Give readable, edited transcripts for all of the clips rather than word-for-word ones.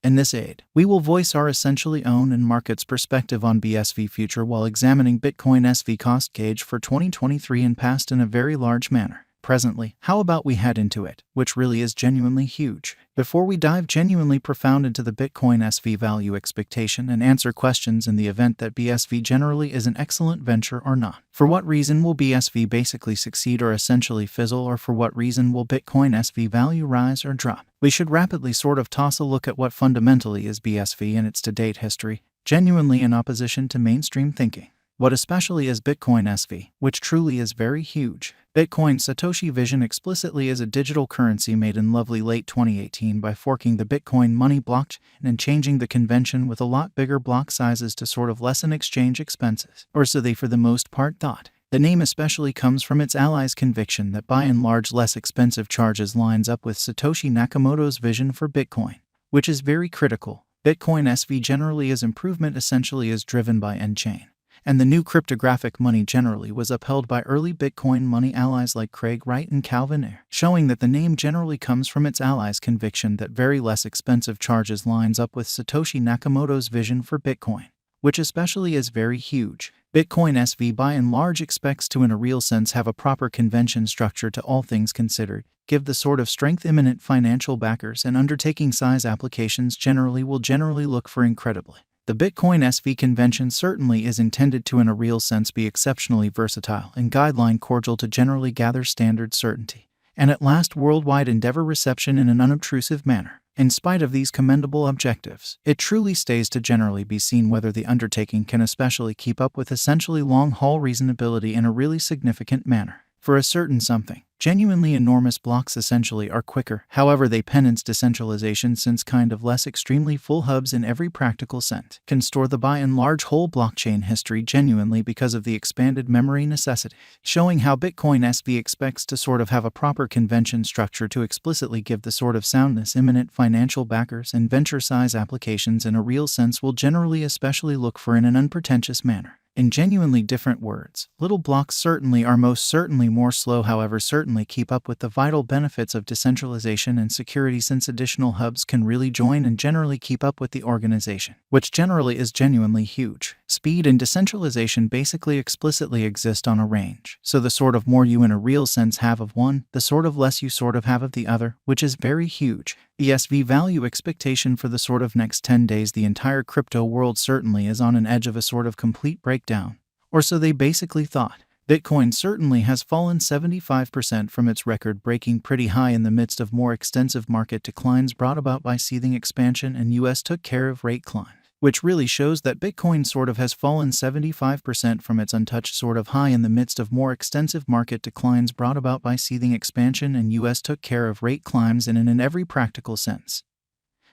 In this aid, we will voice our essentially own and market's perspective on BSV future while examining Bitcoin SV cost gauge for 2023 and past in a very large manner. Presently, how about we head into it, which really is genuinely huge. Before we dive genuinely profound into the Bitcoin SV value expectation and answer questions in the event that BSV generally is an excellent venture or not. For what reason will BSV basically succeed or essentially fizzle, or for what reason will Bitcoin SV value rise or drop? We should rapidly toss a look at what fundamentally is BSV and its to-date history, genuinely in opposition to mainstream thinking. What especially is Bitcoin SV, which truly is very huge. Bitcoin Satoshi vision explicitly is a digital currency made in lovely late 2018 by forking the Bitcoin money blockchain and changing the convention with a lot bigger block sizes to lessen exchange expenses. Or so they for the most part thought. The name especially comes from its allies' conviction that by and large less expensive charges lines up with Satoshi Nakamoto's vision for Bitcoin, which is very critical. Bitcoin SV generally is improvement essentially is driven by N-chain. And the new cryptographic money generally was upheld by early Bitcoin money allies like Craig Wright and Calvin Ayre, showing that the name generally comes from its allies' conviction that very less expensive charges lines up with Satoshi Nakamoto's vision for Bitcoin, which especially is very huge. Bitcoin SV by and large expects to in a real sense have a proper convention structure to all things considered, give the strength imminent financial backers and undertaking size applications will generally look for incredibly. The Bitcoin SV convention certainly is intended to in a real sense be exceptionally versatile and guideline cordial to generally gather standard certainty, and at last worldwide endeavor reception in an unobtrusive manner. In spite of these commendable objectives, it truly stays to generally be seen whether the undertaking can especially keep up with essentially long-haul reasonability in a really significant manner. For a certain something, genuinely enormous blocks essentially are quicker, however they penance decentralization since less extremely full hubs in every practical sense can store the by and large whole blockchain history genuinely because of the expanded memory necessity, showing how Bitcoin SV expects to have a proper convention structure to explicitly give the soundness imminent financial backers and venture size applications in a real sense will generally especially look for in an unpretentious manner. In genuinely different words, little blocks certainly are most certainly more slow, however certainly keep up with the vital benefits of decentralization and security since additional hubs can really join and generally keep up with the organization, which generally is genuinely huge. Speed and decentralization basically explicitly exist on a range, so the more you in a real sense have of one, the less you have of the other, which is very huge. BSV value expectation for the next 10 days. The entire crypto world certainly is on an edge of a complete breakdown, or so they basically thought. Bitcoin certainly has fallen 75% from its record-breaking pretty high in the midst of more extensive market declines brought about by seething expansion and US took care of rate climb, which really shows that Bitcoin has fallen 75% from its untouched high in the midst of more extensive market declines brought about by seething expansion and US took care of rate climbs in every practical sense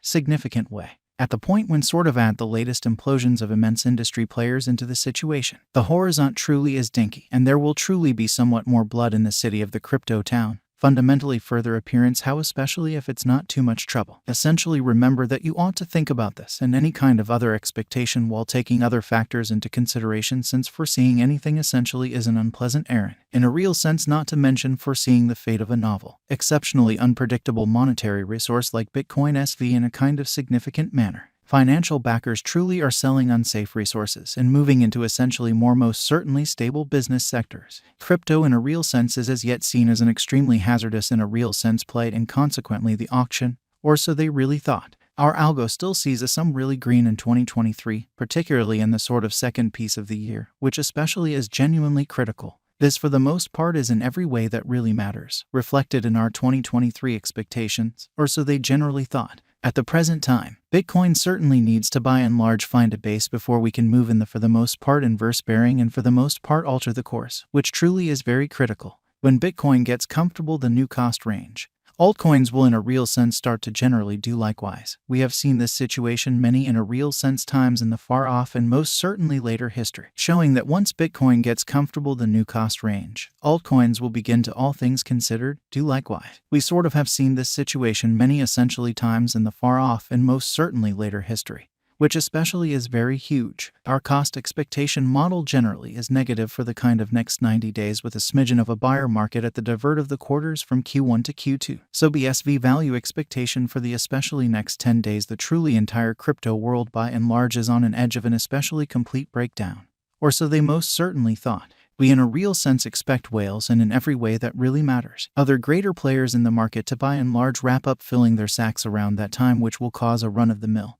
significant way. At the point when add the latest implosions of immense industry players into the situation, the horizon truly is dinky, and there will truly be somewhat more blood in the city of the crypto town. Fundamentally further appearance how especially if it's not too much trouble. Essentially remember that you ought to think about this and any other expectation while taking other factors into consideration, since foreseeing anything essentially is an unpleasant errand. In a real sense, not to mention foreseeing the fate of a novel, exceptionally unpredictable monetary resource like Bitcoin SV in a significant manner. Financial backers truly are selling unsafe resources and moving into essentially more most certainly stable business sectors. Crypto in a real sense is as yet seen as an extremely hazardous in a real sense play, and consequently the auction, or so they really thought. Our algo still sees some really green in 2023, particularly in the second piece of the year, which especially is genuinely critical. This for the most part is in every way that really matters, reflected in our 2023 expectations, or so they generally thought. At the present time, Bitcoin certainly needs to by and large find a base before we can move in the for the most part inverse bearing and for the most part alter the course, which truly is very critical. When Bitcoin gets comfortable the new cost range, altcoins will in a real sense start to generally do likewise. We have seen this situation many in a real sense times in the far off and most certainly later history, showing that once Bitcoin gets comfortable the new cost range, altcoins will begin to all things considered do likewise. We have seen this situation many essentially times in the far off and most certainly later history. which especially is very huge. Our cost expectation model generally is negative for the kind of next 90 days with a smidgen of a buyer market at the divert of the quarters from Q1 to Q2. So BSV value expectation for the especially next 10 days, the truly entire crypto world by and large is on an edge of an especially complete breakdown. Or so they most certainly thought. We in a real sense expect whales, and in every way that really matters, other greater players in the market to by and large wrap up filling their sacks around that time, which will cause a run-of-the-mill,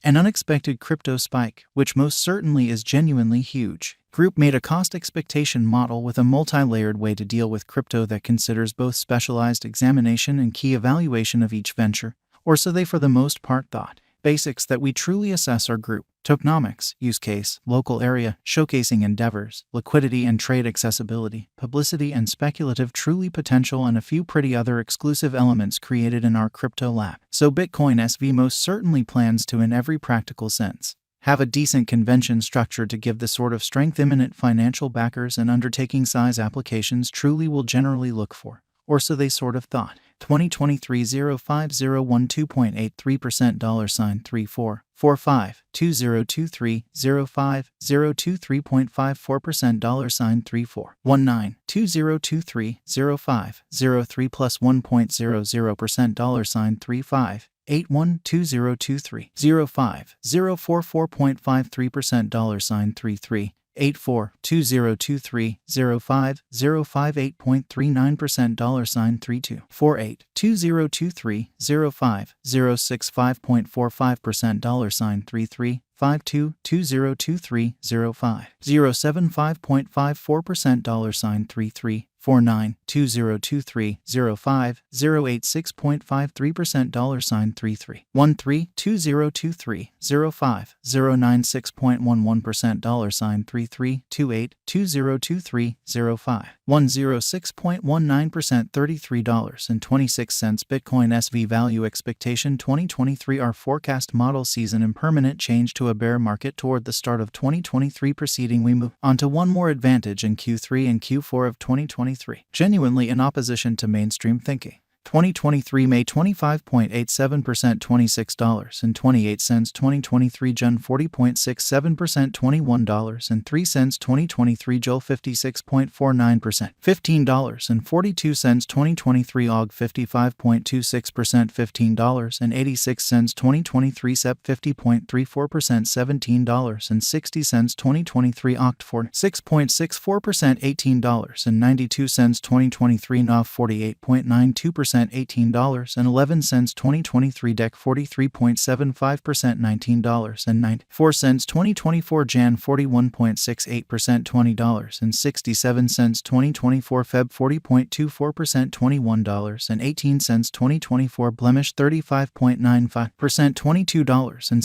an unexpected crypto spike, which most certainly is genuinely huge. Group made a cost expectation model with a multi-layered way to deal with crypto that considers both specialized examination and key evaluation of each venture, or so they for the most part thought. Basics that we truly assess are group, tokenomics, use case, local area, showcasing endeavors, liquidity and trade accessibility, publicity and speculative truly potential, and a few pretty other exclusive elements created in our crypto lab. So Bitcoin SV most certainly plans to, in every practical sense, have a decent convention structure to give the sort of strength imminent financial backers and undertaking size applications truly will generally look for. Or so they sort of thought. 2023 05012.83% $34 45 2023 05 023.54% $34 19 2023 05 03 plus 1.00% $35 81 2023 05 044.53% $33 84 2023 05 05 8.39% $32 48 2023 05 06 5.45% $33 52 2023 05 07 5.54% $33 49 2023 05 08 6.53% $33 13 2023 05 09 6.11% $33 28 2023 05 106.19% $33.26 Bitcoin SV value expectation 2023 our forecast model sees an impermanent change to a bear market toward the start of 2023 proceeding. We move on to one more advantage in Q3 and Q4 of 2023. Genuinely in opposition to mainstream thinking. 2023 May 25.87% $26.28 2023 June 40.67% $21.03 2023 Joel 56.49% $15.42 2023 Og 55.26% $15.86 2023 Sep 50.34% $17.60 2023 Oct 6.64% $18.92 2023 Nav 48.92% $18.11 2023 Dec 43.75% $19.94 2024 Jan 41.68% $20.67 2024 Feb 40.24% $21.18 2024 Blemish 35.95% $22.07